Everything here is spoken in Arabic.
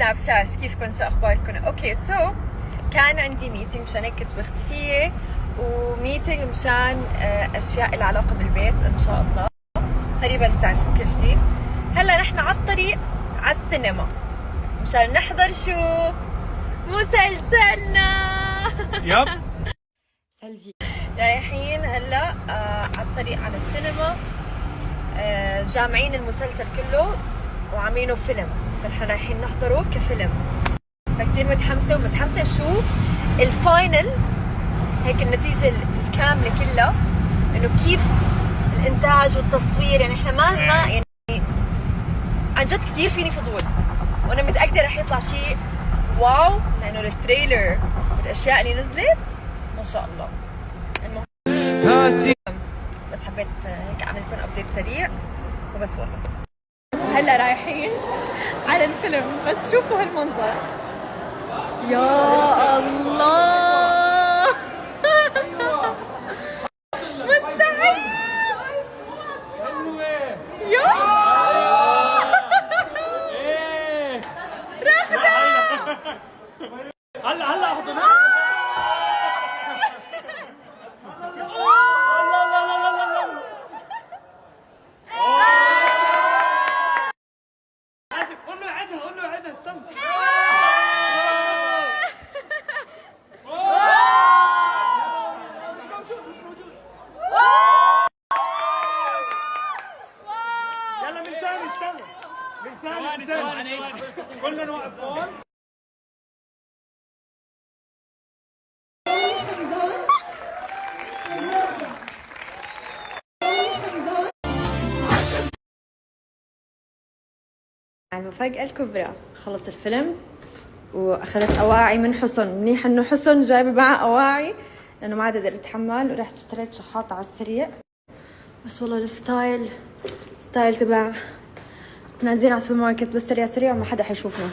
سناب شات، كيفكم؟ شو اخباركم؟ اوكي كان عندي ميتينج مشان هيك كنت مختفيه، وميتينج مشان اشياء لها علاقه بالبيت ان شاء الله. قريبا بتعرفوا كل شيء. هلا نحن على الطريق على السينما مشان نحضر شو؟ مسلسلنا. يب سلفي رايحين هلا على الطريق على السينما، جامعين المسلسل كله وعاملينه فيلم، فنحن رايحين نحضره كفيلم. فكتير متحمسه ومتحمسه اشوف الفاينل، هيك النتيجه الكامله كلها، انه كيف الانتاج والتصوير. يعني احنا ما يعني عن جد كثير فيني فضول، وانا متاكده رح يطلع شيء واو، لانه التريلر والاشياء اللي نزلت ما شاء الله. المهم بس حبيت هيك اعمل لكم ابديت سريع وبس. والله هلا رايحين على الفيلم، بس شوفوا هالمنظر يا الله. مستحيل يا هلا قول له عدها استنى. يلا من ثاني استنى، من ثاني كلنا نوقف هون. المفاجأة الكبرى، خلص الفيلم واخذت اواعي من حسن. منيح انه حسن جايبه معها اواعي، لانه ما عاد قدرت اتحمل، ورحت اشتريت شحاطة على السريع. بس والله الستايل تبع نازلين على السوبر ماركت، بس سريع وما حدا حيشوفنا.